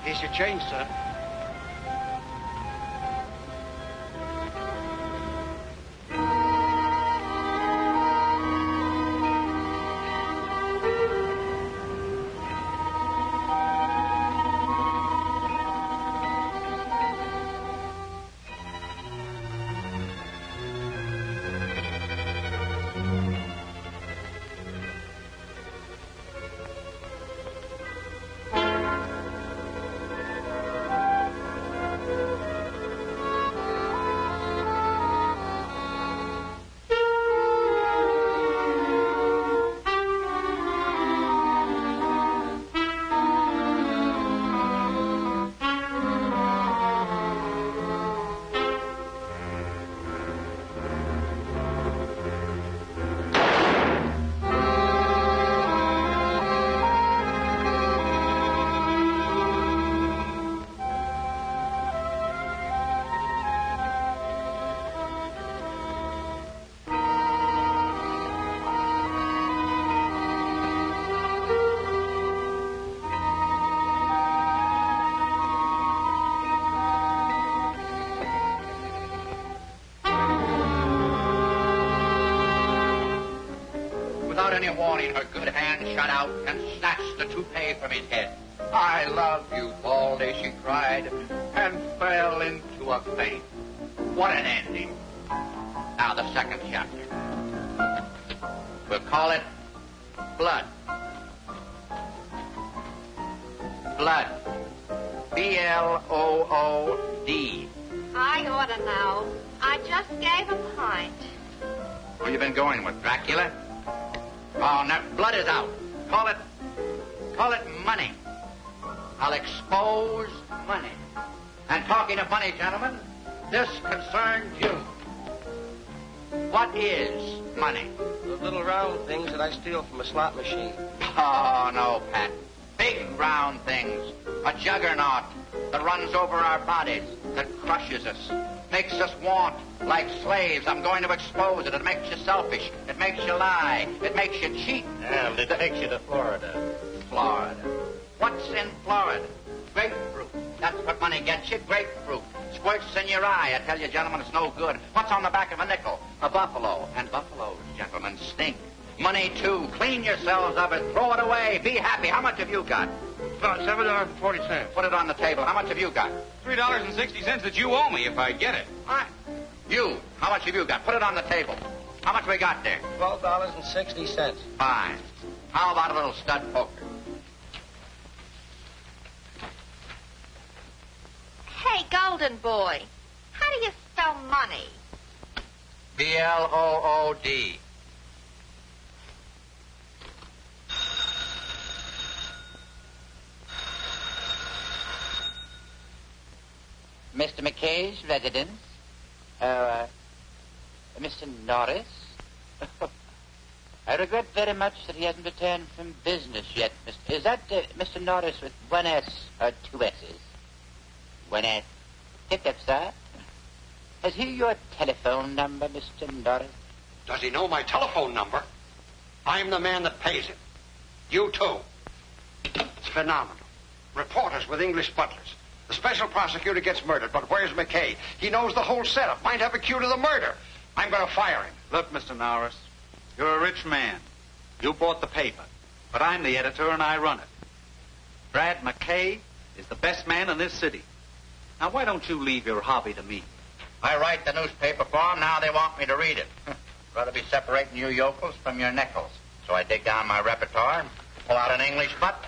Here's your change, sir. Without any warning, her good hand shot out and snatched the toupee from his head. "I love you, Baldy," she cried, and fell into a faint. What an ending. Now the second chapter. We'll call it Blood. Blood. B-L-O-O-D. I ought to know. I just gave a pint. Who you been going with, Dracula? Oh, now, blood is out. Call it money. I'll expose money. And talking of money, gentlemen, this concerns you. What is money? The little round things that I steal from a slot machine. Oh, no, Pat. Big round things. A juggernaut that runs over our bodies, that crushes us, makes us want like slaves. I'm going to expose it. It makes you selfish. It makes you lie. It makes you cheat. And it takes you to Florida. Florida. What's in Florida? Grapefruit. That's what money gets you, grapefruit. Squirts in your eye. I tell you, gentlemen, it's no good. What's on the back of a nickel? A buffalo. And buffaloes, gentlemen, stink. Money, too. Clean yourselves of it. Throw it away. Be happy. How much have you got? About $7.40. Put it on the table. How much have you got? $3.60 that you owe me if I get it. What? You. How much have you got? Put it on the table. How much we got there? $12.60. Fine. How about a little stud poker? Hey, Golden Boy, how do you spell money? B-L-O-O-D. Mr. McKay's residence. Mr. Norris. I regret very much that he hasn't returned from business yet. Is that Mr. Norris with one S or two S's? One S. Pick up, sir. Has he your telephone number, Mr. Norris? Does he know my telephone number? I'm the man that pays him. You too. It's phenomenal. Reporters with English butlers. The special prosecutor gets murdered, but where's McKay? He knows the whole setup. Might have a cue to the murder. I'm going to fire him. Look, Mr. Norris, you're a rich man. You bought the paper, but I'm the editor and I run it. Brad McKay is the best man in this city. Now, why don't you leave your hobby to me? I write the newspaper for them. Now they want me to read it. Rather be separating you yokels from your nickels. So I dig down my repertoire and pull out an English butler.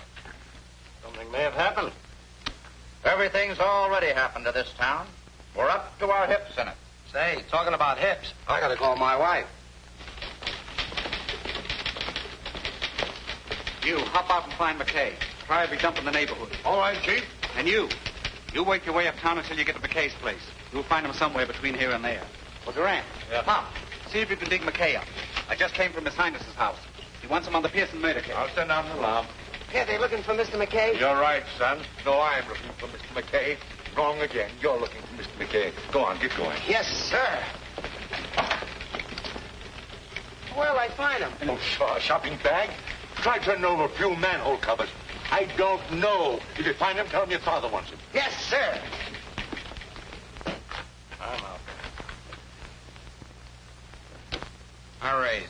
Something may have happened. Everything's already happened to this town. We're up to our hips in it. Say, talking about hips, I gotta call my wife. You, hop out and find McKay. Probably dump in the neighborhood. All right, Chief. And you work your way uptown until you get to McKay's place. You'll find him somewhere between here and there. Well, Durant, Mom, see if you can dig McKay up. I just came from His Highness's house. He wants him on the Pearson murder case. I'll send down the alarm. Yeah, they looking for Mr. McKay? You're right, son. No, I'm looking for Mr. McKay. Wrong again. You're looking for Mr. McKay. Go on, get going. Yes, sir. Where'll I find him? Oh, shopping bag? Try turning over a few manhole covers. I don't know. If you find him, tell him your father wants him. Yes, sir. I'm out. I raise.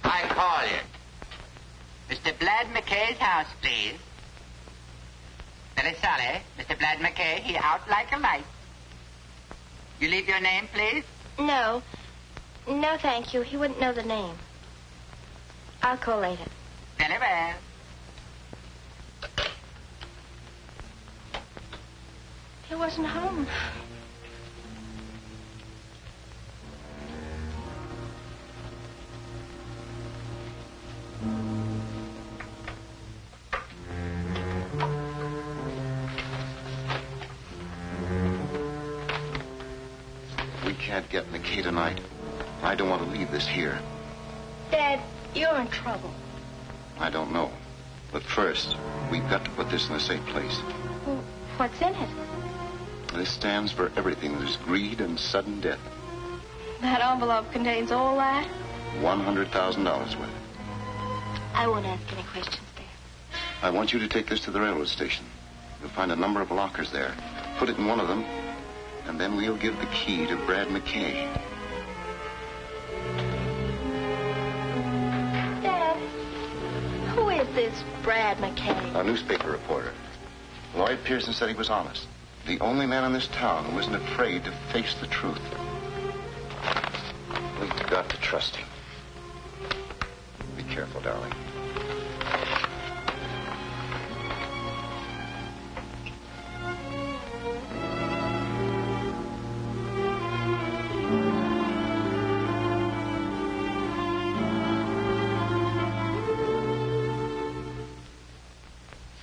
I call you. Mr. Blad McKay's house, please. Very sorry. Mr. Blad McKay, he out like a light. You leave your name, please? No. No, thank you. He wouldn't know the name. I'll call later. Very well. He wasn't home. We can't get McKay tonight. I don't want to leave this here. Dad, you're in trouble. I don't know. But first, we've got to put this in a safe place. Well, what's in it? This stands for everything. There's greed and sudden death. That envelope contains all that? $100,000 worth. I won't ask any questions, Dad. I want you to take this to the railroad station. You'll find a number of lockers there. Put it in one of them, and then we'll give the key to Brad McKay. Dad, who is this Brad McKay? A newspaper reporter. Lloyd Pearson said he was honest. The only man in this town who isn't afraid to face the truth. We've got to trust him. Be careful, darling.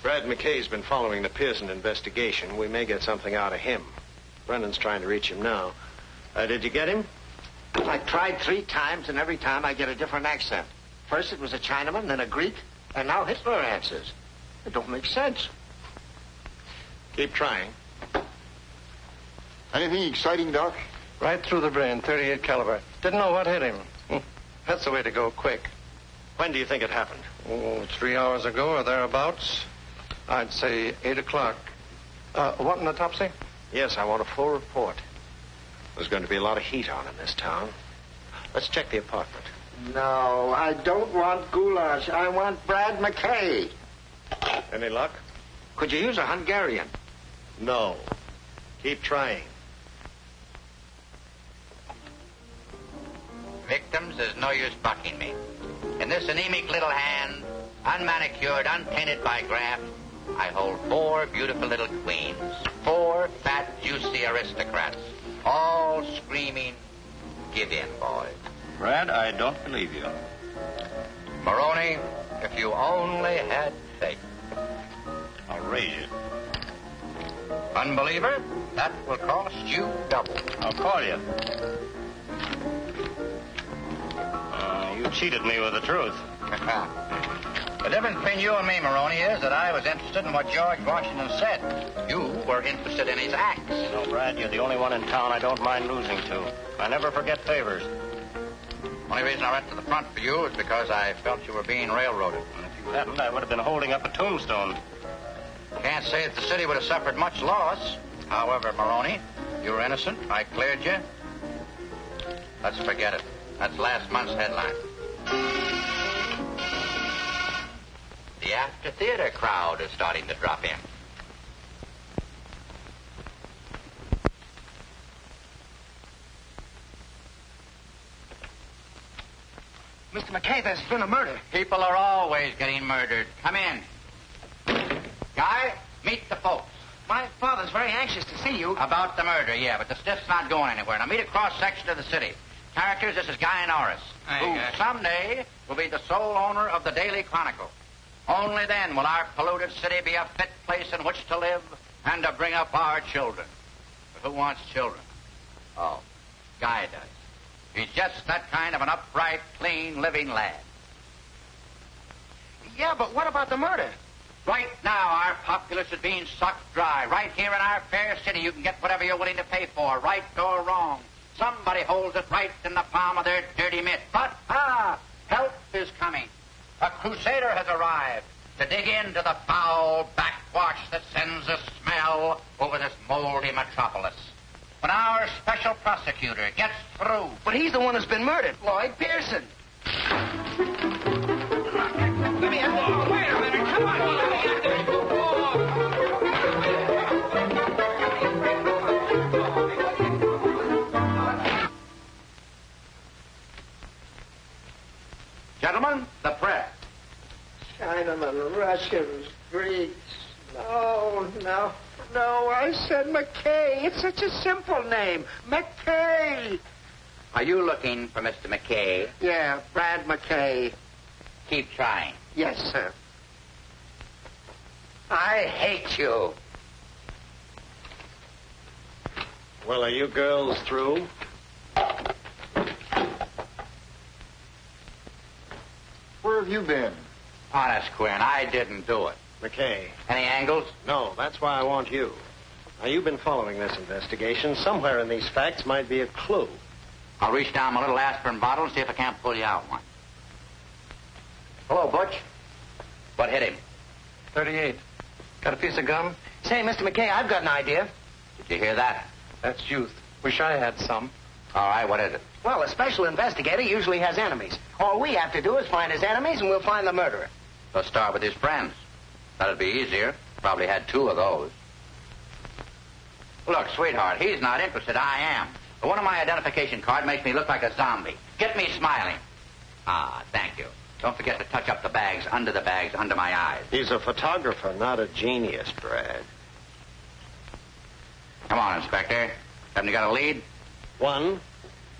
Brad McKay's been following the Pearson investigation. We may get something out of him. Brendan's trying to reach him now. Did you get him? I tried 3 times, and every time I get a different accent. First it was a Chinaman, then a Greek, and now Hitler answers. It don't make sense. Keep trying. Anything exciting, Doc? Right through the brain, 38 caliber. Didn't know what hit him. That's the way to go, quick. When do you think it happened? Oh, 3 hours ago or thereabouts. I'd say 8 o'clock. Want an autopsy? Yes, I want a full report. There's going to be a lot of heat on in this town. Let's check the apartment. No, I don't want goulash. I want Brad McKay. Any luck? Could you use a Hungarian? No. Keep trying. Victims, there's no use bucking me. In this anemic little hand, unmanicured, untainted by graft, I hold 4 beautiful little queens. 4 fat, juicy aristocrats, all screaming, give in, boys. Brad, I don't believe you. Maroney, if you only had faith. I'll raise you. Unbeliever, that will cost you double. I'll call you. You cheated me with the truth. The difference between you and me, Maroney, is that I was interested in what George Washington said. You were interested in his acts. You know, Brad, you're the only one in town I don't mind losing to. I never forget favors. Only reason I went to the front for you is because I felt you were being railroaded. And if you hadn't, I would have been holding up a tombstone. Can't say that the city would have suffered much loss. However, Maroney, you were innocent. I cleared you. Let's forget it. That's last month's headline. The after theater crowd is starting to drop in. Mr. McKay, there's been a murder. People are always getting murdered. Come in. Guy, meet the folks. My father's very anxious to see you. About the murder, yeah, but the stiff's not going anywhere. Now meet a cross-section of the city. Characters, this is Guy Norris, who someday will be the sole owner of the Daily Chronicle. Only then will our polluted city be a fit place in which to live and to bring up our children. But who wants children? Oh, Guy does. He's just that kind of an upright, clean, living lad. Yeah, but what about the murder? Right now, our populace is being sucked dry. Right here in our fair city, you can get whatever you're willing to pay for, right or wrong. Somebody holds it right in the palm of their dirty mitt. But, help is coming. A crusader has arrived to dig into the foul backwash that sends a smell over this moldy metropolis. When our special prosecutor gets through... But he's the one who's been murdered, Lloyd Pearson. Let me have the... Wait a minute, come on. Let me have the... Gentlemen, the press. Chinamen, Russians, Greeks. No, I said McKay. It's such a simple name. McKay. Are you looking for Mr. McKay? Yeah, Brad McKay. Keep trying. Yes, sir. I hate you. Well, are you girls through? Where have you been? Honest, Quinn, I didn't do it. McKay. Any angles? No, that's why I want you. Now, you've been following this investigation. Somewhere in these facts might be a clue. I'll reach down my little aspirin bottle and see if I can't pull you out one. Hello, Butch. What hit him? 38. Got a piece of gum? Say, Mr. McKay, I've got an idea. Did you hear that? That's youth. Wish I had some. All right, what is it? Well, a special investigator usually has enemies. All we have to do is find his enemies, and we'll find the murderer. Let's start with his friends. That'd be easier. Probably had 2 of those. Look, sweetheart, he's not interested. I am. But one of my identification card makes me look like a zombie. Get me smiling. Thank you. Don't forget to touch up the bags under my eyes. He's a photographer, not a genius, Brad. Come on, Inspector. Haven't you got a lead? One,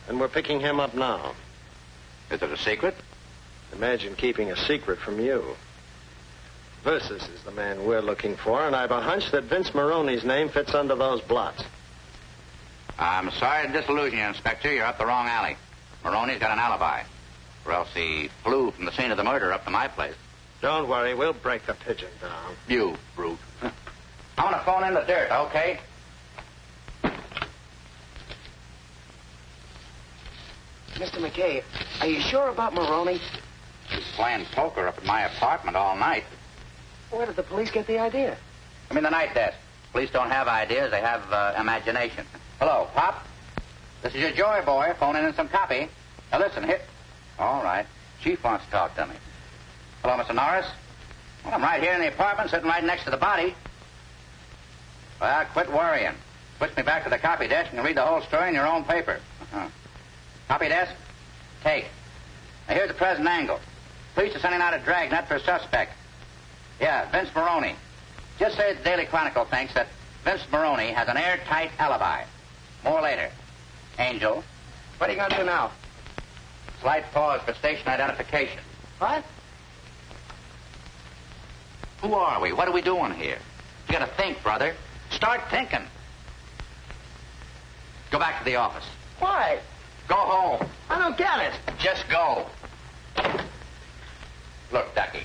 and we're picking him up now. Is it a secret? Imagine keeping a secret from you. Versus is the man we're looking for, and I've a hunch that Vince Maroney's name fits under those blots. I'm sorry to disillusion you, Inspector. You're up the wrong alley. Maroney's got an alibi. Or else he flew from the scene of the murder up to my place. Don't worry, we'll break the pigeon down. You brute. I want to phone in the dirt, okay? Mr. McKay, are you sure about Maroney? He's playing poker up at my apartment all night. Where did the police get the idea? Come in the night desk. Police don't have ideas, they have imagination. Hello, Pop. This is your Joy boy phoning in some copy. Now listen, hit. All right. Chief wants to talk to me. Hello, Mr. Norris. Well, I'm right here in the apartment, sitting right next to the body. Well, quit worrying. Switch me back to the copy desk and read the whole story in your own paper. Copy desk? Take. Now, here's the present angle. Police are sending out a dragnet for a suspect. Yeah, Vince Maroney. Just say the Daily Chronicle thinks that Vince Maroney has an airtight alibi. More later. Angel, What are you going to do now? Slight pause for station identification. What? Who are we? What are we doing here? You gotta think, brother. Start thinking. Go back to the office. Why? Go home. I don't get it. Just go. Look, Ducky.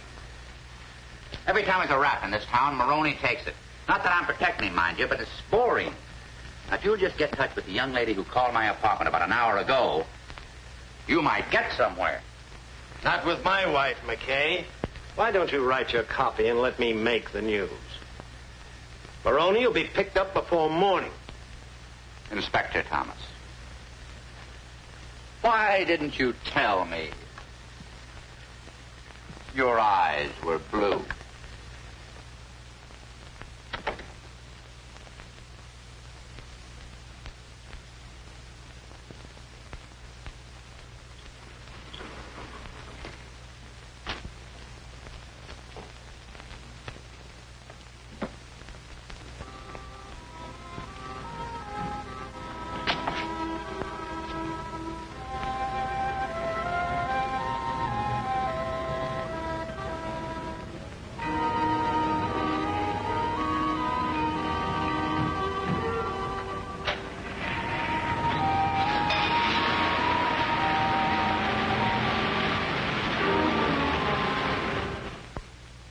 Every time there's a rap in this town, Maroney takes it. Not that I'm protecting him, mind you, but it's boring. Now, if you'll just get in touch with the young lady who called my apartment about an hour ago, you might get somewhere. Not with my wife, McKay. Why don't you write your copy and let me make the news? Maroney will be picked up before morning. Inspector Thomas. Why didn't you tell me? Your eyes were blue.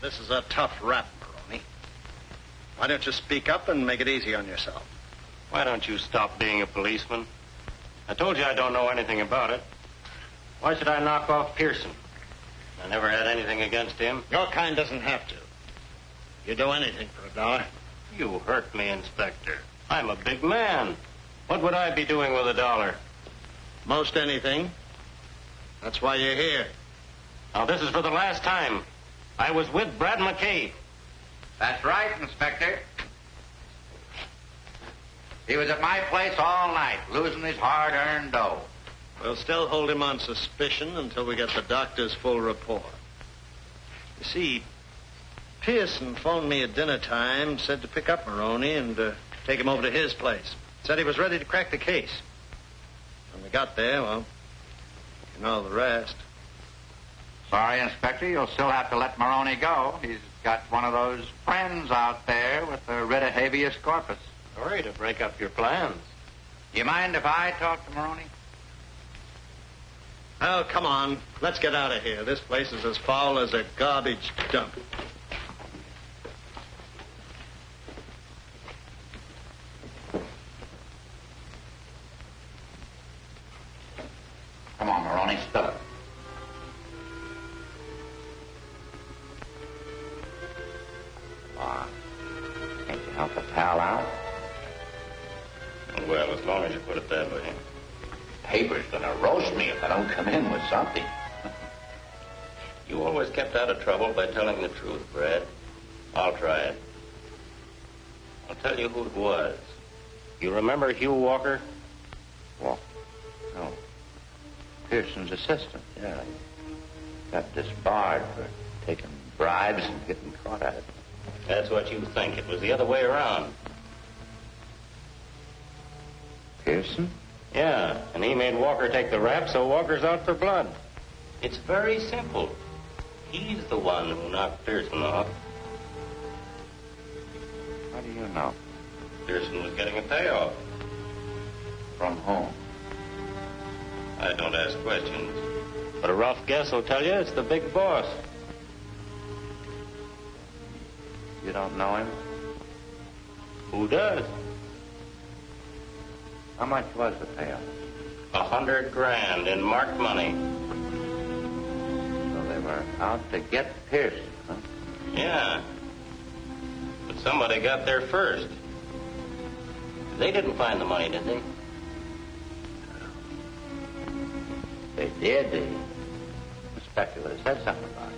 This is a tough rap, Maroney. Why don't you speak up and make it easy on yourself? Why don't you stop being a policeman? I told you I don't know anything about it. Why should I knock off Pearson? I never had anything against him. Your kind doesn't have to. You do anything for $1. You hurt me, Inspector. I'm a big man. What would I be doing with $1? Most anything. That's why you're here. Now, this is for the last time. I was with Brad McKay. That's right, Inspector. He was at my place all night, losing his hard-earned dough. We'll still hold him on suspicion until we get the doctor's full report. You see, Pearson phoned me at dinner time, said to pick up Maroney and take him over to his place. Said he was ready to crack the case. When we got there, well, you know the rest. Sorry, Inspector, you'll still have to let Maroney go. He's got one of those friends out there with a writ of habeas corpus. Sorry to break up your plans. You mind if I talk to Maroney? Oh, come on. Let's get out of here. This place is as foul as a garbage dump. Come on, Maroney, spill it. Can't you help a pal out? Well, as long as you put it that way. Paper's gonna roast me if I don't come in with something. You always kept out of trouble by telling the truth, Brad. I'll try it. I'll tell you who it was. You remember Hugh Walker? Walker? No. Pearson's assistant, yeah. He got disbarred for taking bribes and getting caught at it. That's what you think. It was the other way around. Pearson? Yeah, and he made Walker take the rap, so Walker's out for blood. It's very simple. He's the one who knocked Pearson off. How do you know? Pearson was getting a payoff. From whom? I don't ask questions. But a rough guess will tell you it's the big boss. You don't know him? Who does? How much was the payoff? $100,000 in marked money. So they were out to get Pearson, huh? Yeah. But somebody got there first. They didn't find the money, did they? They did. The inspector would have said something about it.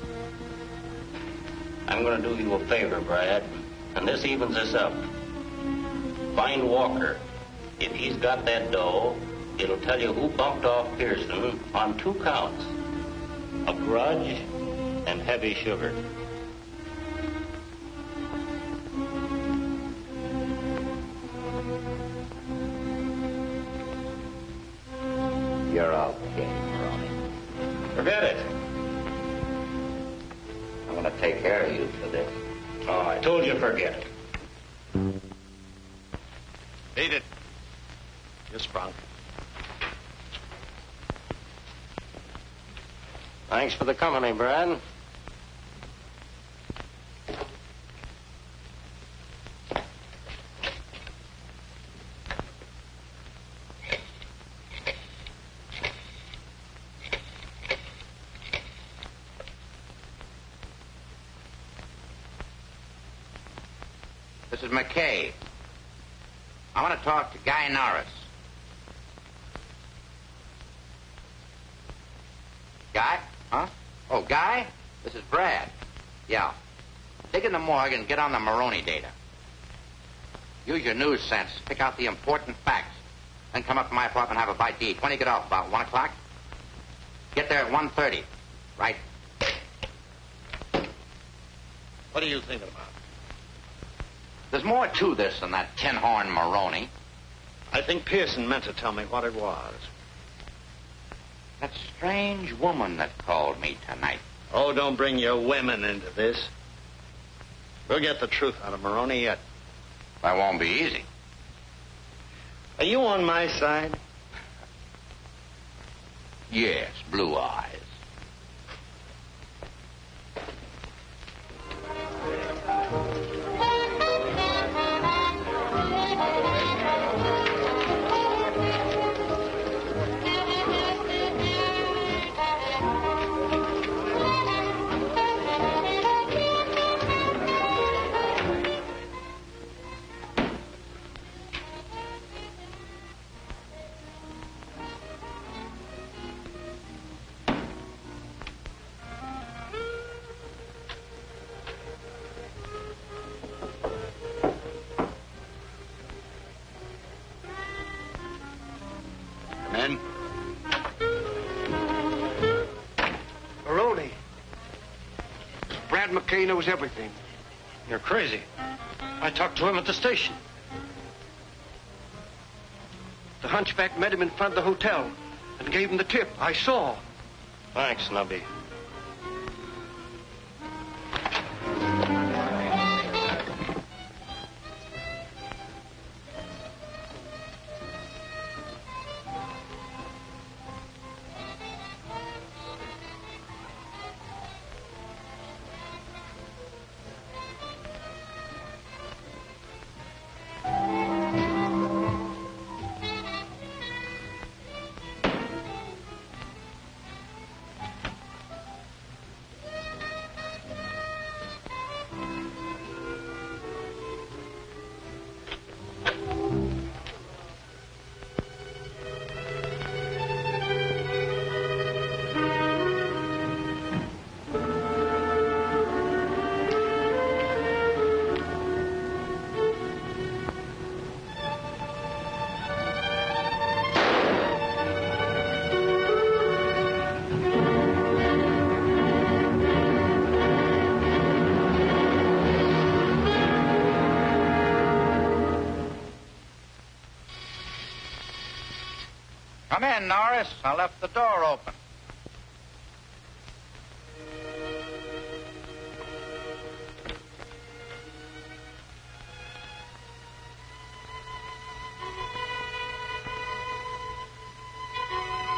I'm going to do you a favor, Brad, and this evens us up. Find Walker. If he's got that dough, it'll tell you who bumped off Pearson on 2 counts. A grudge and heavy sugar. You're okay, Ronnie. Forget it. I'm going to take care of you for this. Oh, I told you forget it. Beat it. You sprung. Thanks for the company, Brad. This is McKay. I want to talk to Guy Norris. Guy? Huh? Oh, Guy? This is Brad. Yeah. Dig in the morgue and get on the Maroney data. Use your news sense. Pick out the important facts. Then come up to my apartment and have a bite to eat. When do you get off? About 1 o'clock? Get there at 1:30. Right? What are you thinking about? There's more to this than that tin-horn Maroney. I think Pearson meant to tell me what it was. That strange woman that called me tonight. Oh, don't bring your women into this. We'll get the truth out of Maroney yet. That won't be easy. Are you on my side? Yes, blue eyes. Men? Maroney. Brad McKay knows everything. You're crazy. I talked to him at the station. The hunchback met him in front of the hotel and gave him the tip. I saw. Thanks, Nubby. Come in, Norris. I left the door open.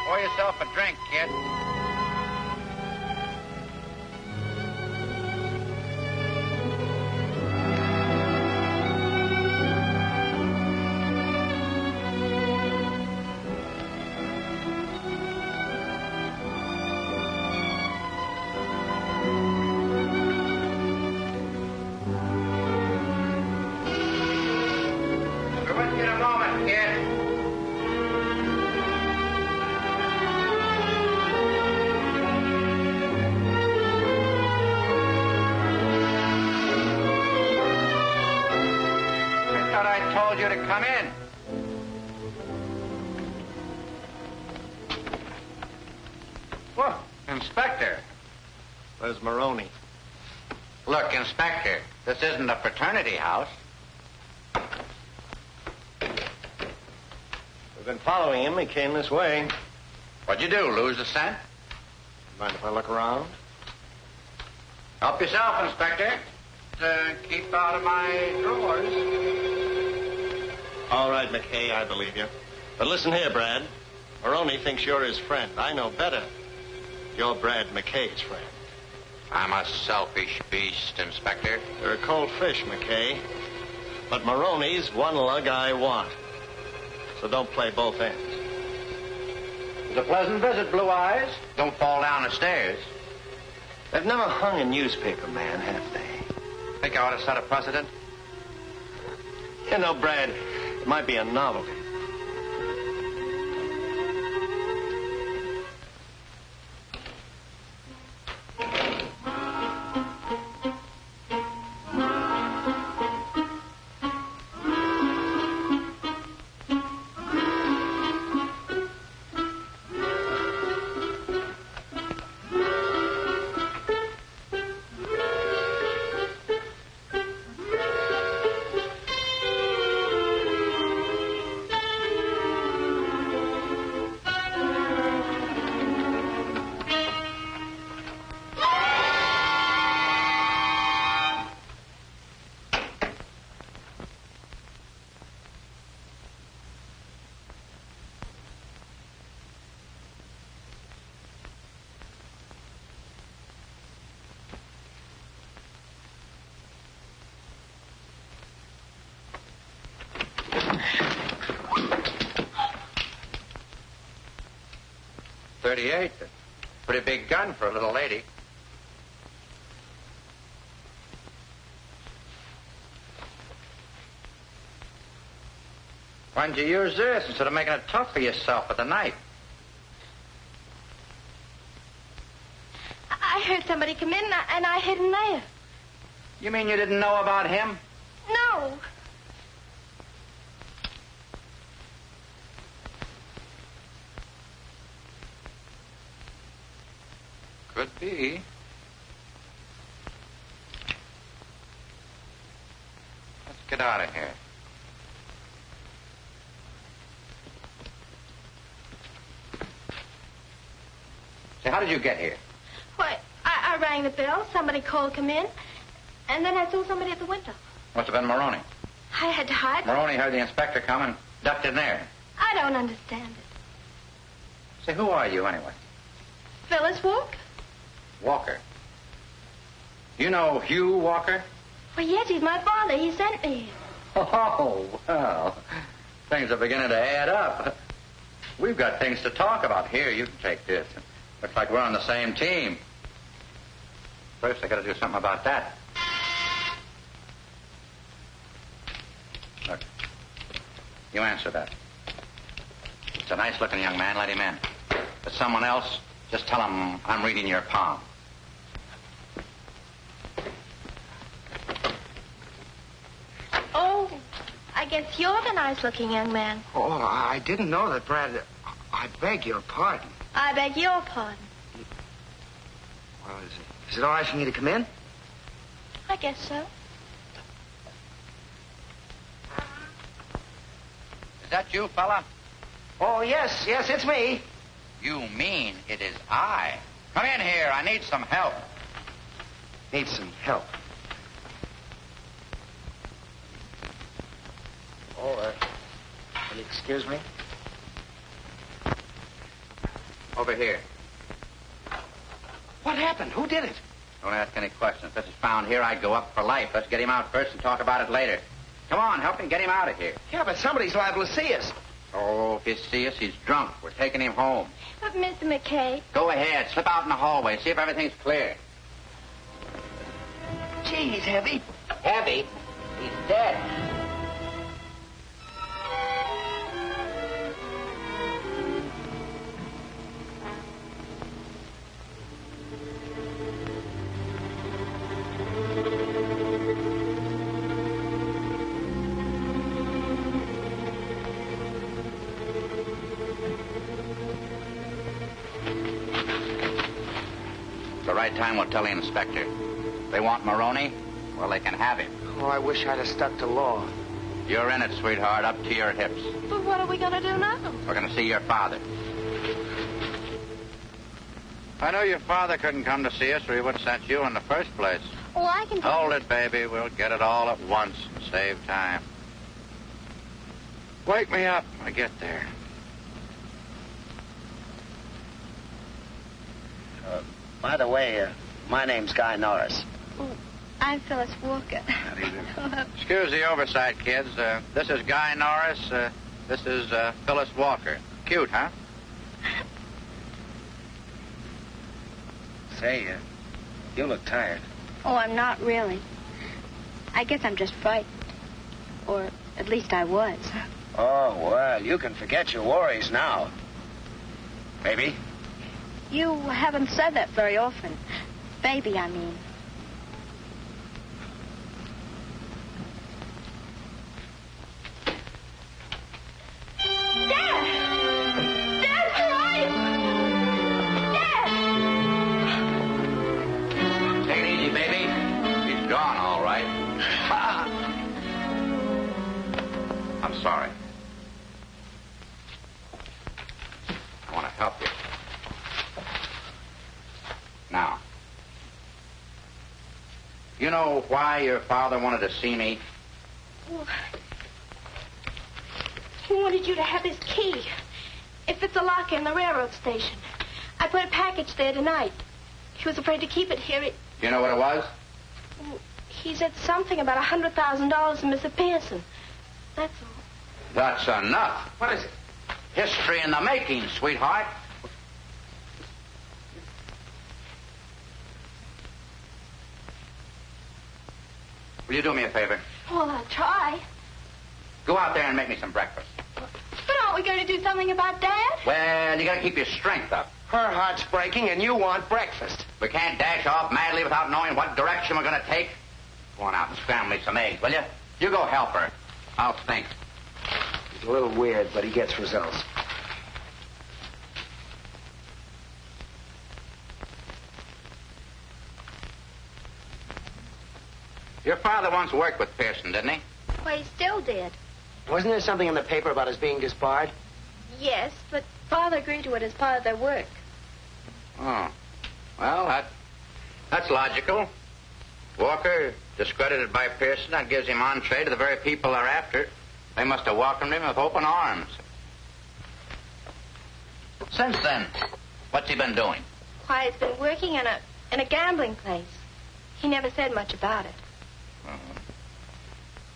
Pour yourself a drink, kid. Told you to come in. Whoa, Inspector. Where's Maroney? Look, Inspector, this isn't a fraternity house. We've been following him. He came this way. What'd you do, lose the scent? Mind if I look around? Help yourself, Inspector. Keep out of my drawers. All right, McKay, I believe you. But listen here, Brad. Maroney thinks you're his friend. I know better. You're Brad McKay's friend. I'm a selfish beast, Inspector. You're a cold fish, McKay. But Maroney's one lug I want. So don't play both ends. It's a pleasant visit, Blue Eyes. Don't fall down the stairs. They've never hung a newspaper man, have they? Think I ought to set a precedent? You know, Brad, it might be a novelty. .38. Pretty big gun for a little lady. Why'd you use this instead of making it tough for yourself with a knife? I heard somebody come in and I hid in there. You mean you didn't know about him? No. Could be. Let's get out of here. Say, how did you get here? Why, I rang the bell, somebody called, come in, and then I saw somebody at the window. Must have been Maroney. I had to hide. Maroney heard the inspector come and ducked in there. I don't understand it. Say, who are you anyway? Phyllis Walker? Walker. You know Hugh Walker? Well, yes, he's my father. He sent me here. Oh, well, things are beginning to add up. We've got things to talk about. Here, you can take this. Looks like we're on the same team. First, I got to do something about that. Look, you answer that. It's a nice-looking young man. Let him in. If it's someone else, just tell him I'm reading your palm. Oh, I guess you're the nice-looking young man. Oh, I didn't know that, Brad. I beg your pardon. I beg your pardon. Well, is it all right for me to come in? I guess so. Is that you, fella? Oh, yes, it's me. You mean it is I. Come in here. I need some help. Need some help. Oh, will you excuse me? Over here. What happened? Who did it? Don't ask any questions. If this is found here, I'd go up for life. Let's get him out first and talk about it later. Come on, help him get him out of here. Yeah, but somebody's liable to see us. Oh, if you see us, he's drunk. We're taking him home. But, Mr. McKay. Go ahead. Slip out in the hallway. See if everything's clear. Gee, he's heavy. Heavy? He's dead. The right time will tell the inspector. They want Maroney? Well, they can have him. Oh, I wish I'd have stuck to law. You're in it, sweetheart, up to your hips. But what are we going to do now? We're going to see your father. I know your father couldn't come to see us or he would have sent you in the first place. Oh, I can... Hold it, baby. We'll get it all at once and save time. Wake me up when I get there. By the way, my name's Guy Norris. Oh, I'm Phyllis Walker. Excuse the oversight, kids. This is Guy Norris. This is Phyllis Walker. Cute, huh? Say, you look tired. Oh, I'm not really. I guess I'm just frightened. Or at least I was. Oh, well, you can forget your worries now. Baby? You haven't said that very often. Baby, I mean. I'm sorry. I want to help you. Now, you know why your father wanted to see me? Well, he wanted you to have his key. If it's a locker in the railroad station. I put a package there tonight. He was afraid to keep it here. You know what it was? He said something about $100,000 to Mr. Pearson. That's all. That's enough. What is it? History in the making, sweetheart. Will you do me a favor? Well, I'll try. Go out there and make me some breakfast. But aren't we going to do something about Dad? Well, you got to keep your strength up. Her heart's breaking and you want breakfast. We can't dash off madly without knowing what direction we're going to take. Go on out and scramble me some eggs, will you? You go help her. I'll think. He's a little weird, but he gets results. Your father once worked with Pearson, didn't he? Well, he still did. Wasn't there something in the paper about his being disbarred? Yes, but Father agreed to it as part of their work. Oh. Well, that's logical. Walker, discredited by Pearson, that gives him entree to the very people they're after. They must have welcomed him with open arms. Since then, what's he been doing? Why, he's been working in a gambling place. He never said much about it.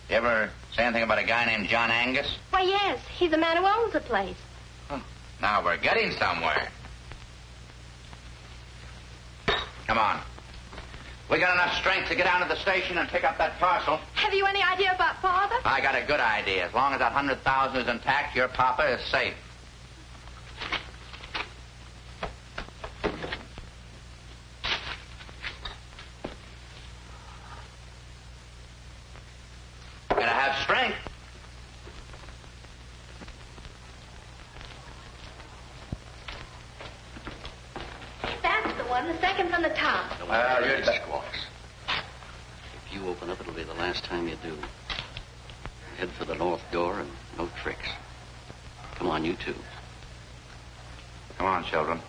You ever say anything about a guy named John Angus? Why, yes. He's the man who owns the place. Now we're getting somewhere. Come on. We got enough strength to get down to the station and pick up that parcel. Have you any idea about Father? I got a good idea. As long as that 100,000 is intact, your papa is safe. Gotta have strength. That's the one, the second from the top. Well, you're just... If you open up, it'll be the last time you do. Head for the north door and no tricks. Come on, you two. Come on, children.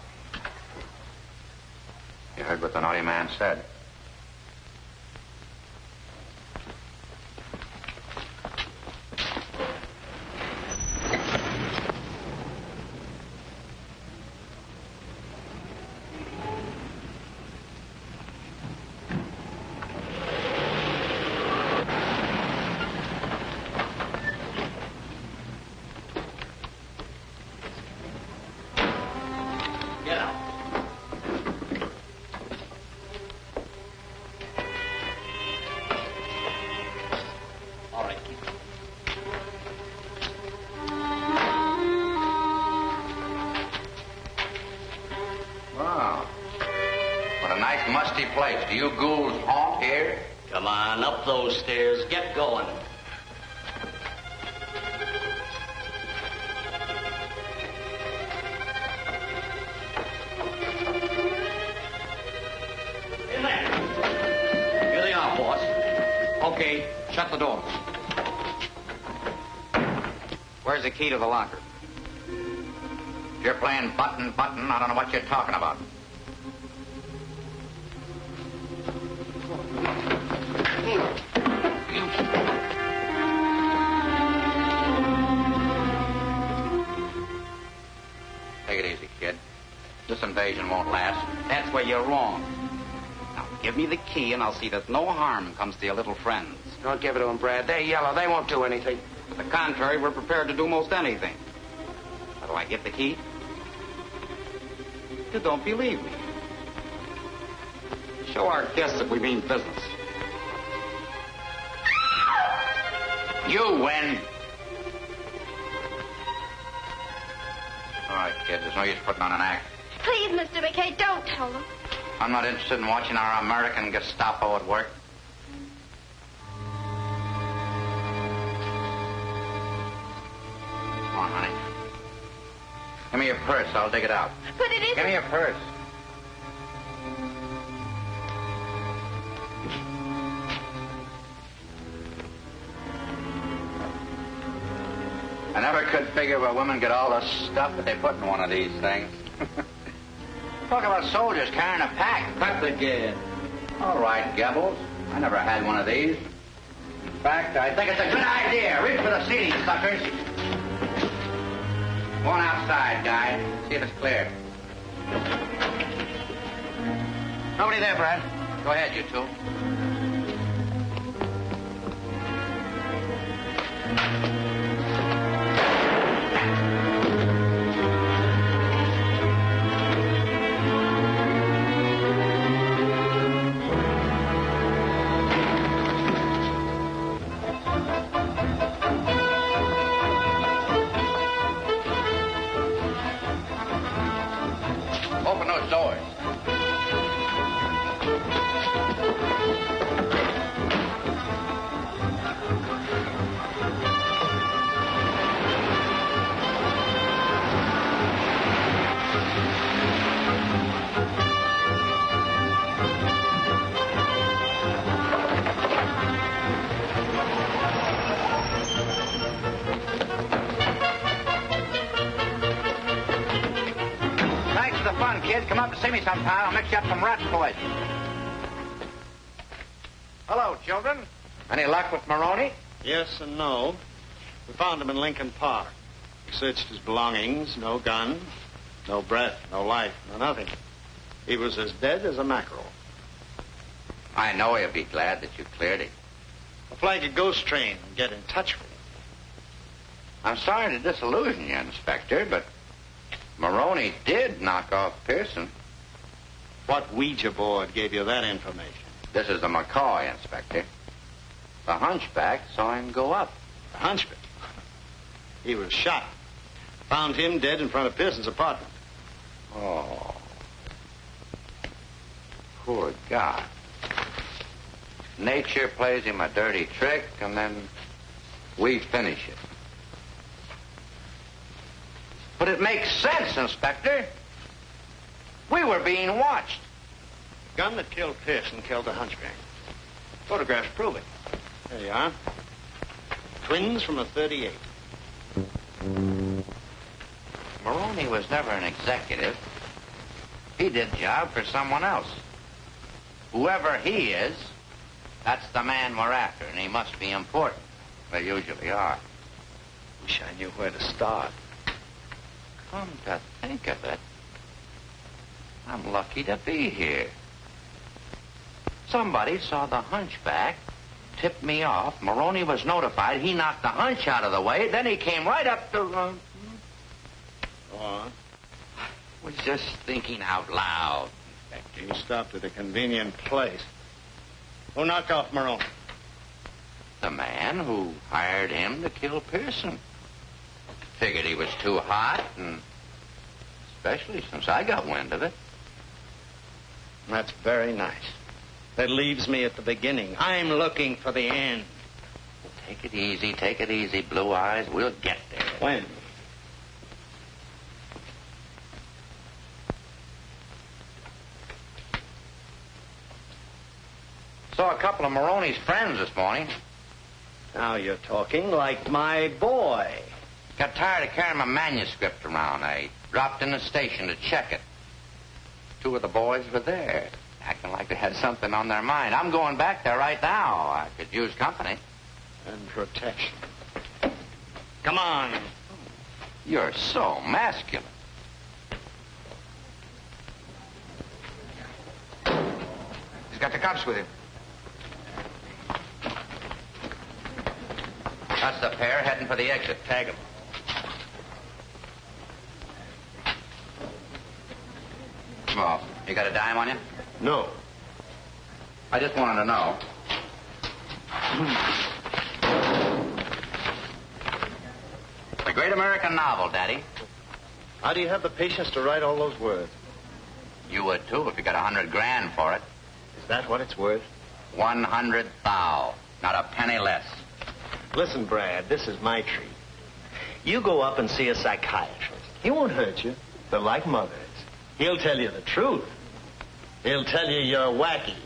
You heard what the naughty man said. Place. Do you ghouls haunt here? Come on, up those stairs. Get going. In there. Here they are, boss. Okay, shut the doors. Where's the key to the locker? You're playing button, I don't know what you're talking about. Take it easy, kid. This invasion won't last. That's where you're wrong. Now, give me the key, and I'll see that no harm comes to your little friends. Don't give it to them, Brad. They're yellow. They won't do anything. To the contrary, we're prepared to do most anything. How do I get the key? You don't believe me. Show our guests that we mean business. You win. All right, kid. There's no use putting on an act. Please, Mr. McKay, don't tell them. I'm not interested in watching our American Gestapo at work. Come on, honey. Give me your purse. I'll dig it out. But it isn't... Give me your purse. I never could figure where women get all the stuff that they put in one of these things. Talk about soldiers carrying a pack. Cut the kid. All right, Gebbles. I never had one of these. In fact, I think it's a good idea. Reach for the seating, suckers. Go on outside, guy. See if it's clear. Nobody there, Brad. Go ahead, you two. Open those doors. Thanks for the fun, kid. Come up to see me sometime. I'll mix you up some rat poison. Hello, children. Any luck with Maroney? Yes and no. We found him in Lincoln Park. We searched his belongings. No gun, no breath, no life, no nothing. He was as dead as a mackerel. I know he'll be glad that you cleared him. I'll flag a ghost train and get in touch with him. I'm sorry to disillusion you, Inspector, but Maroney did knock off Pearson. What Ouija board gave you that information? This is the McCoy, Inspector. The hunchback saw him go up. The hunchback? He was shot. Found him dead in front of Pearson's apartment. Oh. Poor guy. Nature plays him a dirty trick, and then we finish it. But it makes sense, Inspector. We were being watched. The gun that killed Pearson killed the hunchback. Photographs prove it. There you are. Twins from a .38. Maroney was never an executive. He did the job for someone else. Whoever he is, that's the man we're after, and he must be important. They usually are. Wish I knew where to start. Come to think of it, I'm lucky to be here. Somebody saw the hunchback, tipped me off. Maroney was notified. He knocked the hunch out of the way. Then he came right up to... Go on. Was just thinking out loud, Inspector. You stopped at a convenient place. Who knocked off Maroney? The man who hired him to kill Pearson. Figured he was too hot, and especially since I got wind of it. That's very nice. That leaves me at the beginning. I'm looking for the end. Take it easy, Blue Eyes. We'll get there. When? Saw a couple of Maroney's friends this morning. Now you're talking like my boy. Got tired of carrying my manuscript around. I dropped in the station to check it. Two of the boys were there. Acting like they had something on their mind. I'm going back there right now. I could use company. And protection. Come on. You're so masculine. He's got the cops with him. That's the pair heading for the exit. Tag them. Well, you got a dime on you? No. I just wanted to know. The great American novel, Daddy. How do you have the patience to write all those words? You would, too, if you got $100,000 for it. Is that what it's worth? 100 thou. Not a penny less. Listen, Brad, this is my treat. You go up and see a psychiatrist. He won't hurt you. They're like mothers. He'll tell you the truth. He'll tell you you're wacky.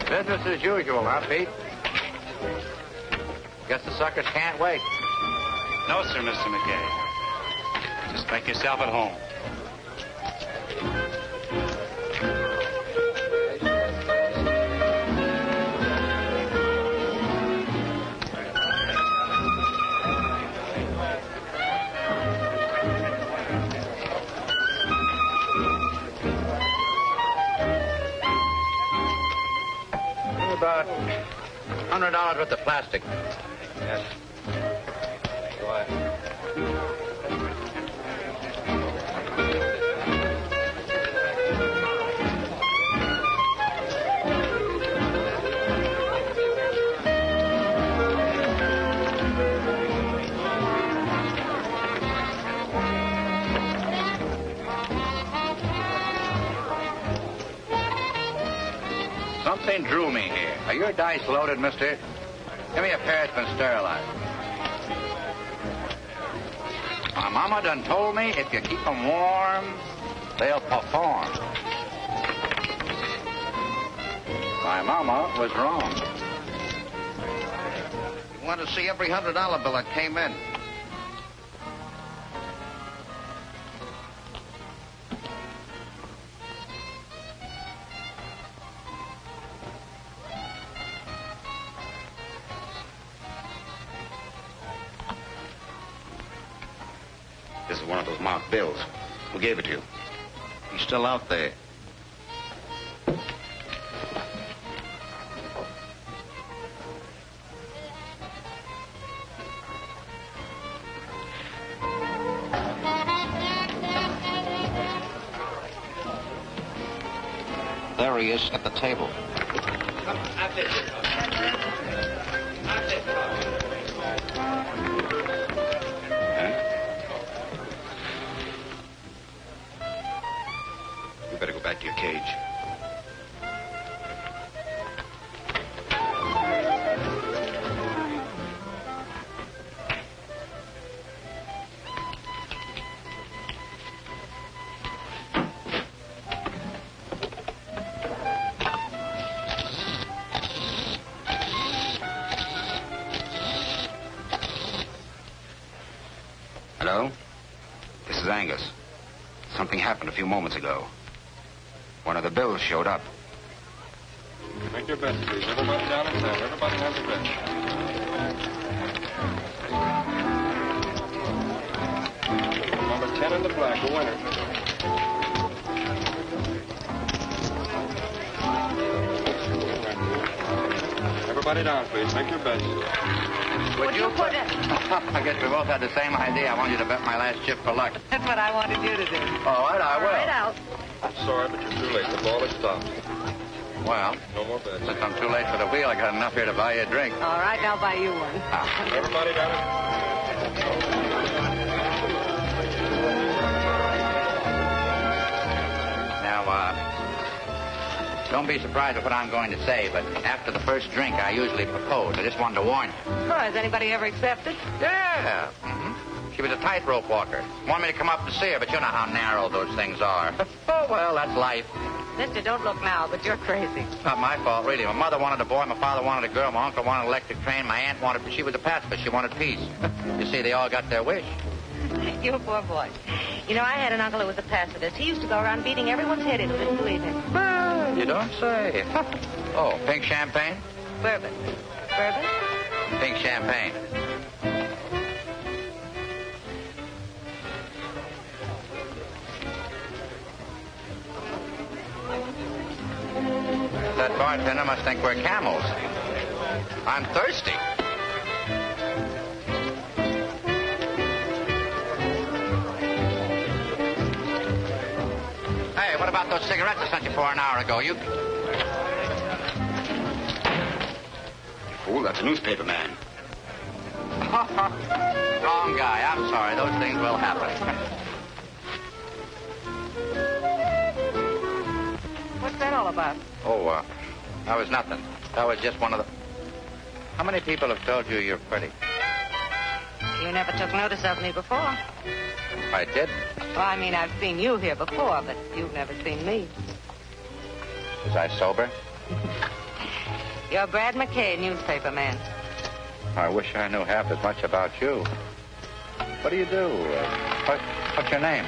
Business as usual, huh, Pete? Guess the suckers can't wait. No, sir, Mr. McKay. Just make yourself at home. About $100 worth of plastic. Yes. Go ahead. Something drew me here. Are your dice loaded, mister? Give me a pair that's been sterilized. My mama done told me if you keep them warm, they'll perform. My mama was wrong. You want to see every $100 bill that came in. This is one of those marked bills. Who gave it to you? He's still out there. There he is at the table. You better go back to your cage. Hello? This is Angus. Something happened a few moments ago. One of the bills showed up. Make your best, please. Everybody down in there. Everybody has a bed. Number 10 in the black, the winner. Everybody down, please. Make your best. Would you put it? I guess we both had the same idea. I want you to bet my last chip for luck. That's what I wanted you to do. All right, I will. Right out. I'm sorry, but you're too late. The ball has stopped. Well, No more bets. since I'm too late for the wheel, I got enough here to buy you a drink. All right, I'll buy you one. Everybody down in... Now, don't be surprised at what I'm going to say, but after the first drink, I usually propose. I just wanted to warn you. Oh, has anybody ever accepted? Yeah. She was a tightrope walker. Wanted me to come up and see her, but you know how narrow those things are. Oh, well, that's life. Mister, don't look now, but you're crazy. Not my fault, really. My mother wanted a boy, my father wanted a girl, my uncle wanted an electric train, my aunt wanted... She was a pacifist. She wanted peace. You see, they all got their wish. You poor boy. You know, I had an uncle who was a pacifist. He used to go around beating everyone's head in who didn't believe him. You don't say. Oh, pink champagne? Bourbon. Bourbon? Pink champagne. That bartender must think we're camels. I'm thirsty. Hey, what about those cigarettes I sent you for an hour ago? You... Fool, that's a newspaper man. Wrong guy. I'm sorry. Those things will happen. What's that all about? Oh, that was nothing. That was just one of the... How many people have told you you're pretty? You never took notice of me before. I did. Well, I mean, I've seen you here before, but you've never seen me. Was I sober? You're Brad McKay, newspaper man. I wish I knew half as much about you. What do you do? What's your name?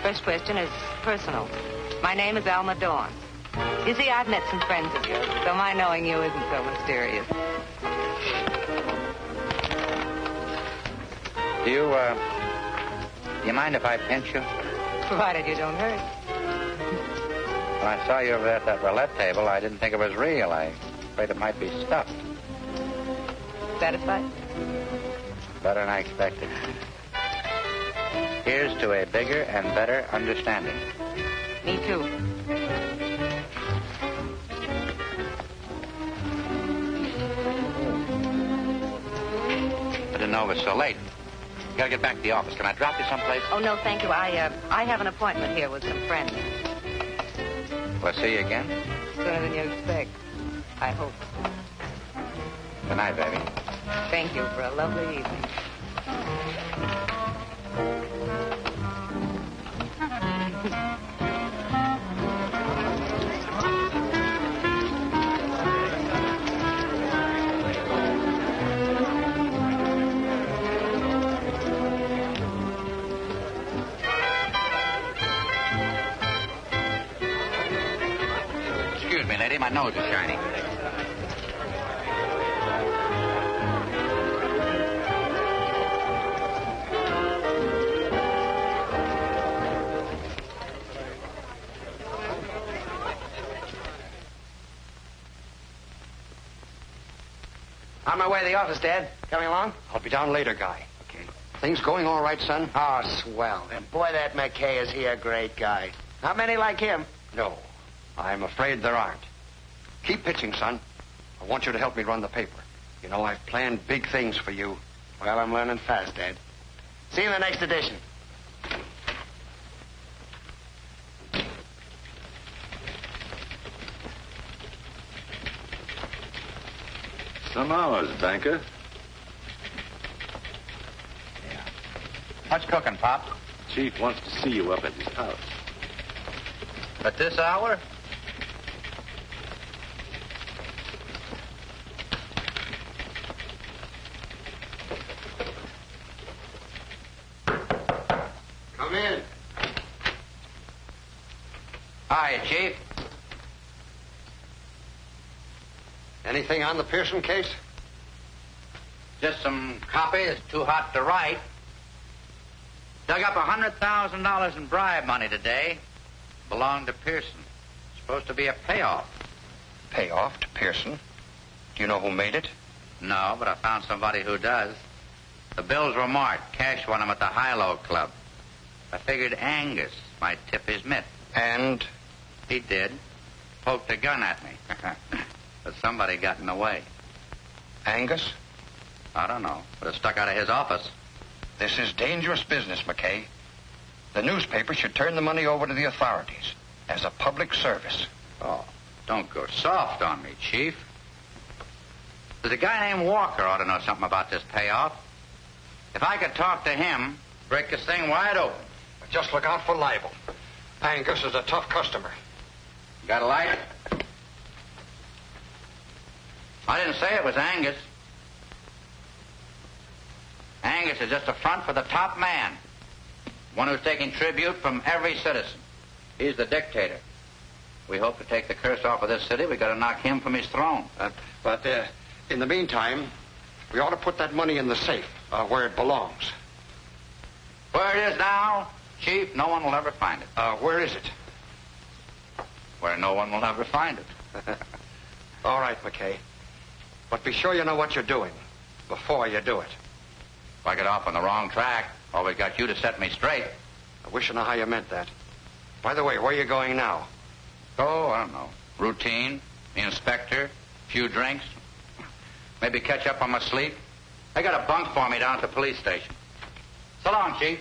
First question is personal. My name is Alma Dawn. You see, I've met some friends of yours, so my knowing you isn't so mysterious. Do you mind if I pinch you? Provided you don't hurt. When I saw you over there at that roulette table, I didn't think it was real. I was afraid it might be stuffed. Satisfied? Better than I expected. Here's to a bigger and better understanding. Me too. I didn't know it was so late. Gotta get back to the office. Can I drop you someplace? Oh, no, thank you. I have an appointment here with some friends. Will I see you again? Sooner than you expect. I hope. Good night, baby. Thank you for a lovely evening. Excuse me, lady. My nose is shiny. On my way to the office, Dad. Coming along? I'll be down later, Guy. Okay. Things going all right, son? Oh, swell. And boy, that McKay, is he a great guy. Not many like him. No. I'm afraid there aren't. Keep pitching, son. I want you to help me run the paper. You know, I've planned big things for you. Well, I'm learning fast, Dad. See you in the next edition. Some hours, banker. What's cooking, Pop? Chief wants to see you up at his house. At this hour? Come in. Hi, Chief. Anything on the Pearson case? Just some copy that's too hot to write. Dug up $100,000 in bribe money today. Belonged to Pearson. Supposed to be a payoff. Payoff to Pearson? Do you know who made it? No, but I found somebody who does. The bills were marked. Cash won them at the High-Low Club. I figured Angus might tip his mitt. And? He did. Poked a gun at me. But somebody got in the way. Angus? I don't know. But it stuck out of his office. This is dangerous business, McKay. The newspaper should turn the money over to the authorities as a public service. Oh, don't go soft on me, Chief. There's a guy named Walker ought to know something about this payoff. If I could talk to him, break this thing wide open. Just look out for libel. Angus is a tough customer. Got a light? I didn't say it was Angus. Angus is just a front for the top man. One who's taking tribute from every citizen. He's the dictator. We hope to take the curse off of this city. We got to knock him from his throne. But in the meantime, we ought to put that money in the safe where it belongs. Where it is now, Chief, no one will ever find it. Where is it? Where no one will ever find it. All right, McKay. But be sure you know what you're doing before you do it. If I get off on the wrong track, always got you to set me straight. I wish I knew how you meant that. By the way, where are you going now? Oh, I don't know. Routine, the inspector, few drinks. Maybe catch up on my sleep. I got a bunk for me down at the police station. So long, Chief.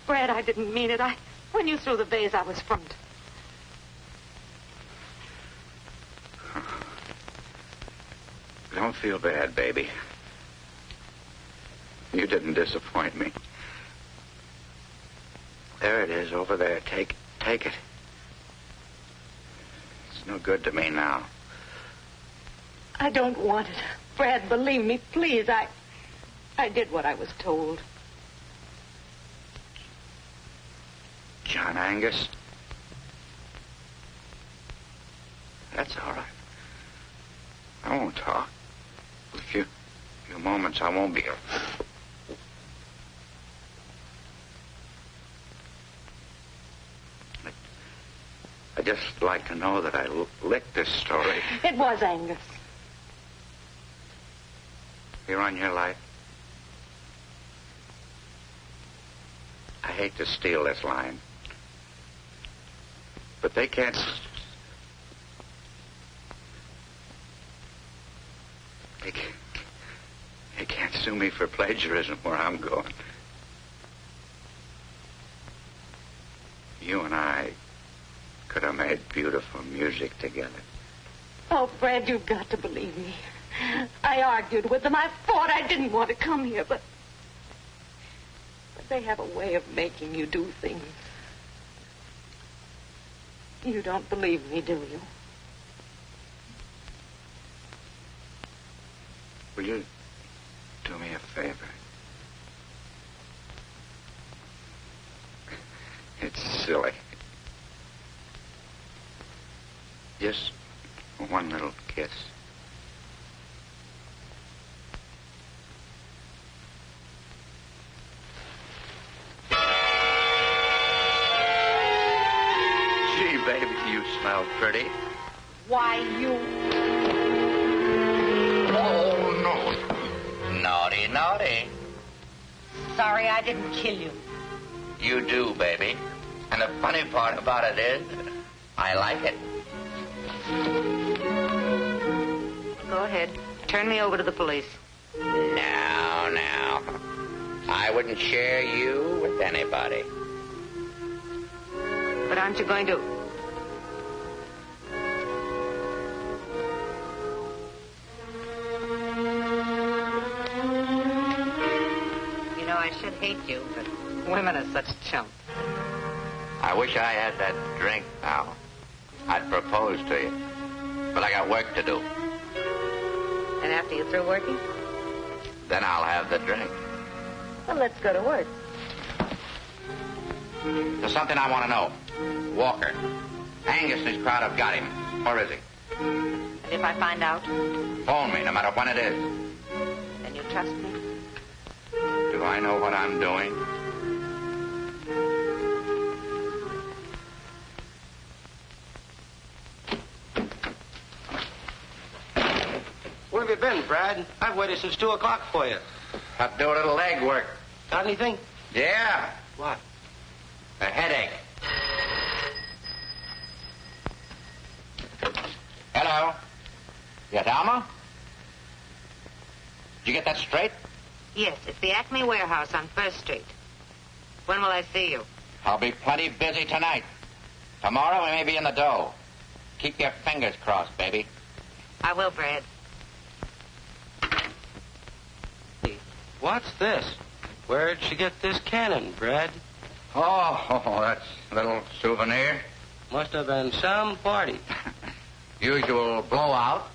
Brad, I didn't mean it. When you threw the vase, I was front. Don't feel bad, baby. You didn't disappoint me. There it is, over there. Take it. It's no good to me now. I don't want it. Brad, believe me, please. I did what I was told. John Angus. That's all right. I won't talk. For a few moments, I won't be here. just like to know that I licked this story. It was Angus. Here on your life. I hate to steal this line. But they can't... They can't sue me for plagiarism where I'm going. You and I could have made beautiful music together. Oh, Fred, you've got to believe me. I argued with them. I fought. I didn't want to come here, but they have a way of making you do things. You don't believe me, do you? Will you do me a favor? It's silly. Just one little kiss. Gee, baby, you smell pretty. Why, you... Oh, no. Naughty, naughty. Sorry I didn't kill you. You do, baby. And the funny part about it is, I like it. Go ahead. Turn me over to the police. Now. I wouldn't share you with anybody. But aren't you going to... You know, I should hate you, but women are such chumps. I wish I had that drink now. I'd propose to you. But I got work to do. And after you're through working? Then I'll have the drink. Well, let's go to work. There's something I want to know. Walker. Angus and his crowd have got him. Where is he? And if I find out? Phone me, no matter when it is. Then you trust me? Do I know what I'm doing? Where have you been, Brad? I've waited since 2 o'clock for you. Have to do a little leg work. Got anything? Yeah. What? A headache. Hello? Yes, Alma? Did you get that straight? Yes, it's the Acme Warehouse on First Street. When will I see you? I'll be plenty busy tonight. Tomorrow we may be in the dough. Keep your fingers crossed, baby. I will, Brad. What's this? Where'd she get this cannon, Brad? Oh, that's a little souvenir. Must have been some party. Usual blowout.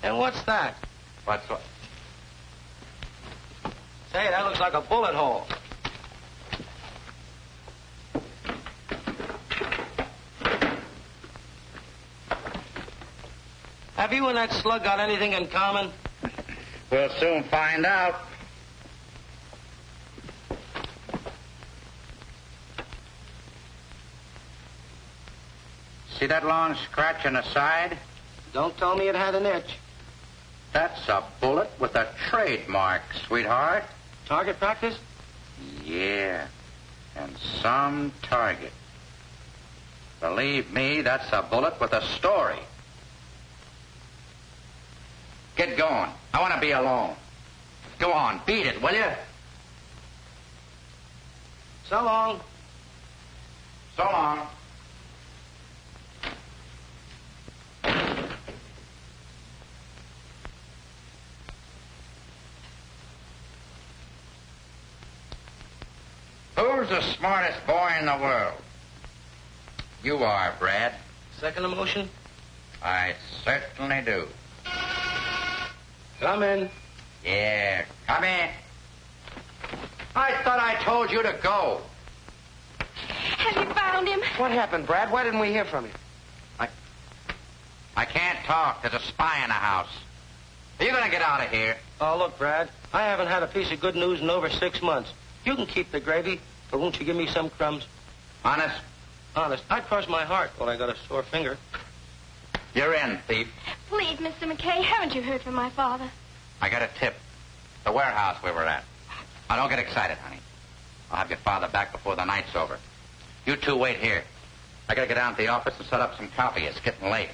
And what's that? What's what? Say, that looks like a bullet hole. Have you and that slug got anything in common? We'll soon find out. See that long scratch on the side? Don't tell me it had an itch. That's a bullet with a trademark, sweetheart. Target practice? Yeah, and some target. Believe me, that's a bullet with a story. Get going. I want to be alone. Go on, beat it, will you? So long. So long. Who's the smartest boy in the world? You are, Brad. Second emotion? I certainly do. Come in. Yeah, come in. I thought I told you to go. Have you found him? What happened, Brad? Why didn't we hear from you? I can't talk. There's a spy in the house. Are you going to get out of here? Oh, look, Brad, I haven't had a piece of good news in over 6 months. You can keep the gravy, but won't you give me some crumbs? Honest? Honest, I'd cross my heart while I got a sore finger. You're in, thief. Please, Mr. McKay, haven't you heard from my father? I got a tip. The warehouse we were at. Now, don't get excited, honey. I'll have your father back before the night's over. You two wait here. I gotta get down to the office and set up some coffee. It's getting late.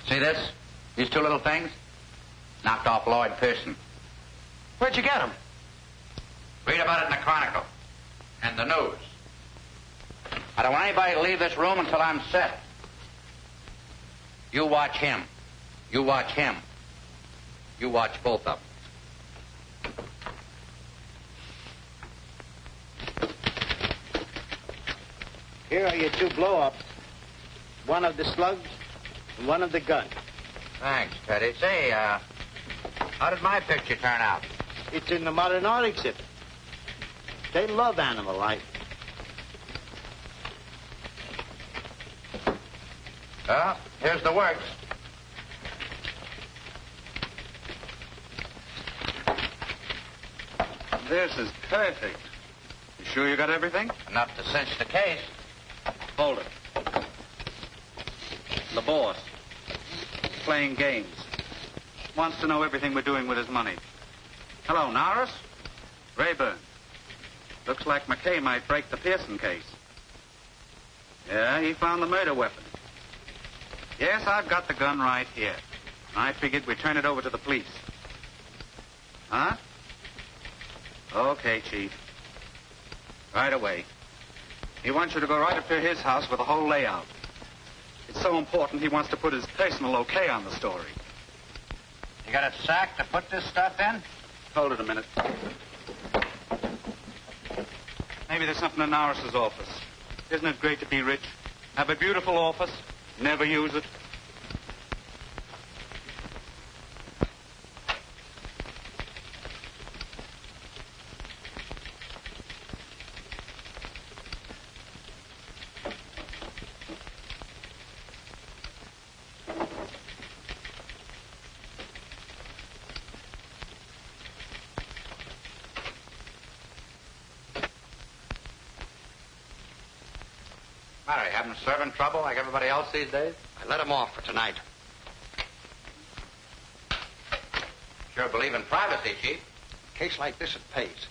See this? These two little things? Knocked off Lloyd Pearson. Where'd you get him? Read about it in the Chronicle. And the news. I don't want anybody to leave this room until I'm set. You watch him. You watch him. You watch both of them. Here are your two blow-ups. One of the slugs and one of the gun. Thanks, Teddy. Say, how did my picture turn out? It's in the modern art exhibit. They love animal life. Well, here's the works. This is perfect. You sure you got everything? Enough to cinch the case. Hold it. The boss. Playing games. Wants to know everything we're doing with his money. Hello, Norris. Rayburn. Looks like McKay might break the Pearson case. Yeah, he found the murder weapon. Yes, I've got the gun right here. I figured we'd turn it over to the police. Huh? Okay, Chief. Right away. He wants you to go right up to his house with the whole layout. It's so important he wants to put his personal okay on the story. You got a sack to put this stuff in? Hold it a minute. Maybe there's something in Norris's office. Isn't it great to be rich? Have a beautiful office, never use it. Matter, you having servant trouble like everybody else these days? I let him off for tonight. Sure believe in privacy, Chief. A case like this, it pays.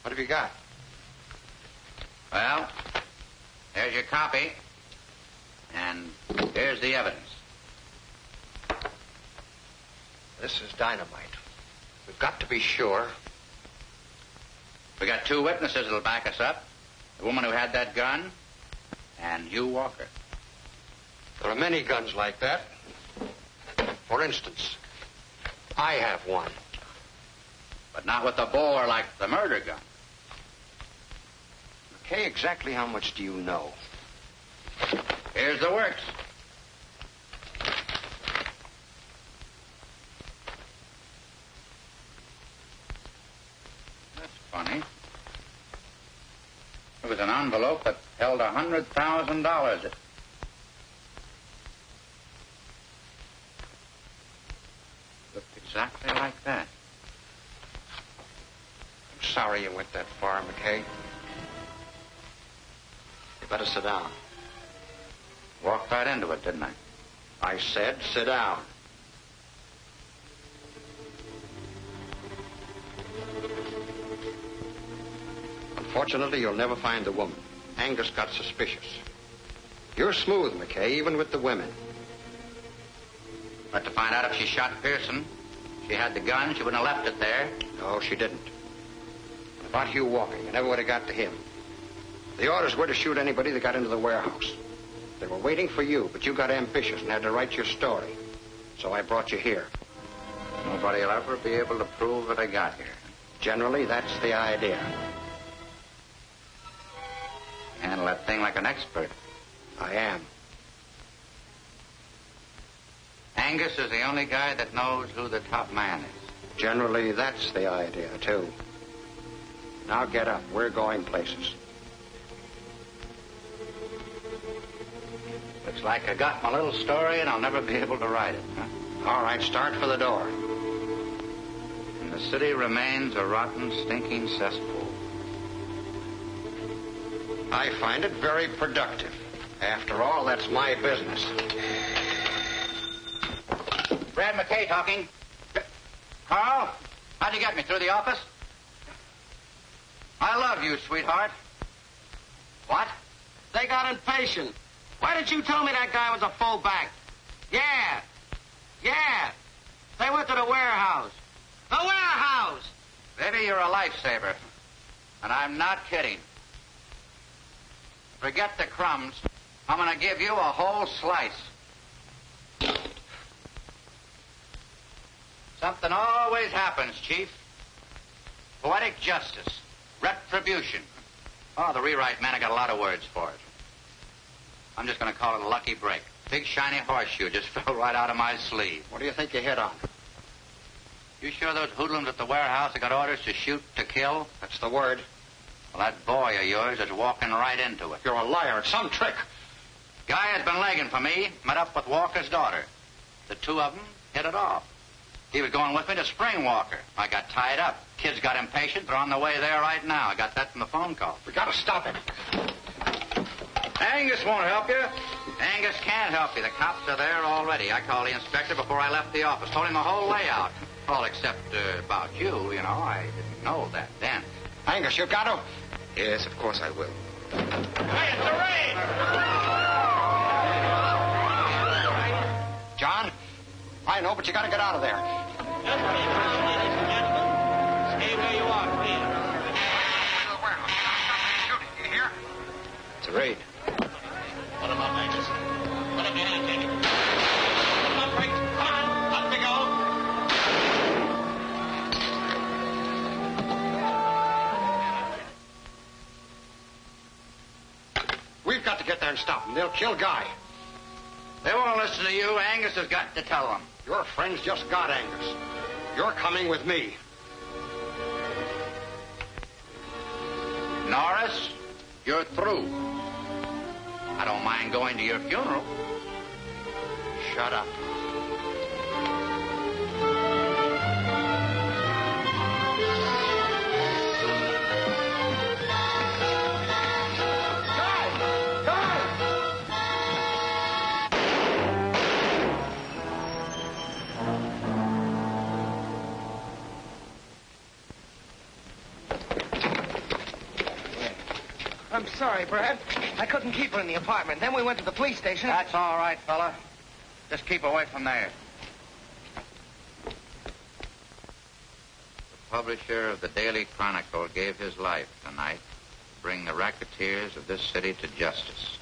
What have you got? Well, there's your copy. And here's the evidence. This is dynamite. We've got to be sure. We got two witnesses that'll back us up. The woman who had that gun and Hugh Walker. There are many guns like that. For instance, I have one. But not with a bore like the murder gun. Okay, exactly how much do you know? Here's the works. That's funny. It was an envelope that held $100,000. Looked exactly like that. I'm sorry you went that far, McKay. You better sit down. Walked right into it, didn't I? I said sit down. Unfortunately, you'll never find the woman. Angus got suspicious. You're smooth, McKay, even with the women. But to find out if she shot Pearson, she had the gun, she wouldn't have left it there. No, she didn't. About Hugh Walker, you never would have got to him. The orders were to shoot anybody that got into the warehouse. They were waiting for you, but you got ambitious and had to write your story. So I brought you here. Nobody will ever be able to prove that I got here. Generally, that's the idea. Handle that thing like an expert. I am. Angus is the only guy that knows who the top man is. Generally, that's the idea, too. Now get up. We're going places. Looks like I got my little story and I'll never be able to write it, huh? All right, start for the door. The city remains a rotten, stinking cesspool. I find it very productive. After all, that's my business. Brad McKay talking. Carl, how'd you get me? Through the office? I love you, sweetheart. What? They got impatient. Why didn't you tell me that guy was a fullback? Yeah. They went to the warehouse. The warehouse! Baby, you're a lifesaver. And I'm not kidding. Forget the crumbs. I'm going to give you a whole slice. Something always happens, Chief. Poetic justice. Retribution. Oh, the rewrite man, I got a lot of words for it. I'm just going to call it a lucky break. Big shiny horseshoe just fell right out of my sleeve. What do you think you hit on? You sure those hoodlums at the warehouse have got orders to shoot to kill? That's the word. Well, that boy of yours is walking right into it. You're a liar. It's some trick. Guy has been legging for me. Met up with Walker's daughter. The two of them hit it off. He was going with me to Spring Walker. I got tied up. Kids got impatient. They're on the way there right now. I got that from the phone call. We got to stop him. Angus won't help you. Angus can't help you. The cops are there already. I called the inspector before I left the office. Told him the whole layout. All except about you, you know. I didn't know that then. Angus, you got to... Yes, of course I will. Hey, it's the rain! John? I know, but you got to get out of there. Just be patient, ladies and gentlemen. Stay where you are, please. You hear? It's a raid. Put him up, Angus. Put him behind, take it. Put him up, Briggs. Come on. Up we go. We've got to get there and stop them. They'll kill Guy. They won't listen to you. Angus has got to tell them. Your friends just got Angus. You're coming with me. Norris, you're through. I don't mind going to your funeral. Shut up. I'm sorry, Brad. I couldn't keep her in the apartment. Then we went to the police station. That's all right, fella. Just keep away from there. The publisher of the Daily Chronicle gave his life tonight to bring the racketeers of this city to justice.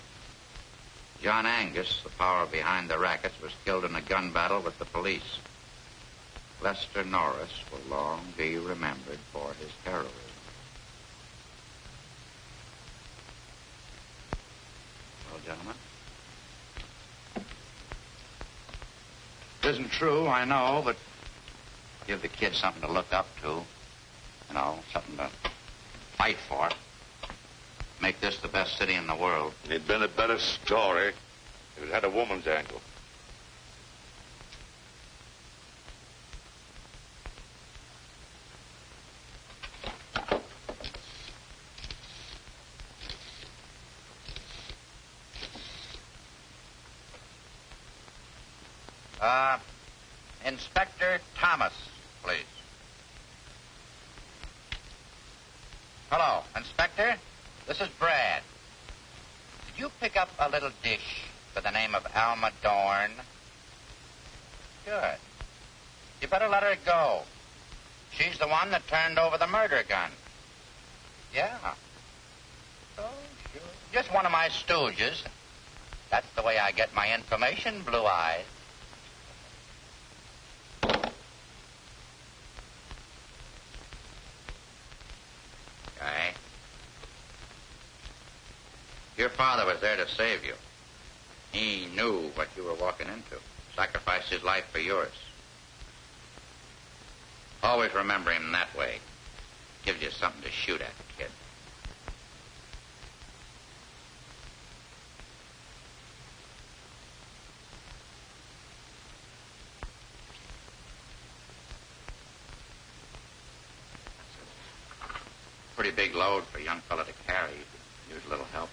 John Angus, the power behind the rackets, was killed in a gun battle with the police. Lester Norris will long be remembered for his heroism. Gentlemen. It isn't true, I know, but give the kids something to look up to. You know, something to fight for. Make this the best city in the world. It'd been a better story if it had a woman's angle. Inspector Thomas, please. Hello, Inspector. This is Brad. Did you pick up a little dish by the name of Alma Dorn? Good. You better let her go. She's the one that turned over the murder gun. Yeah. Oh, sure. Just one of my stooges. That's the way I get my information, Blue Eyes. Okay. Your father was there to save you. He knew what you were walking into. Sacrificed his life for yours. Always remember him that way. Gives you something to shoot at, kid. pretty big load for a young fella to carry. You could use a little help.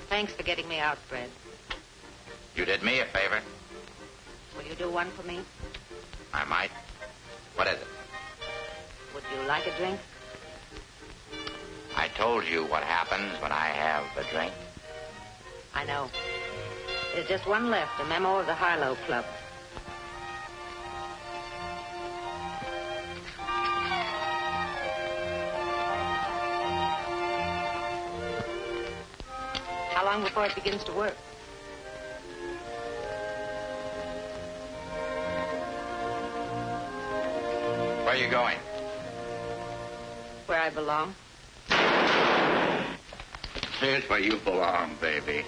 Thanks for getting me out, Fred. You did me a favor. Will you do one for me? I might. What is it? Would you like a drink? I told you what happens when I have a drink. I know. There's just one left, a memo of the Harlow Club. How long before it begins to work? Where are you going? Where I belong. Here's where you belong, baby.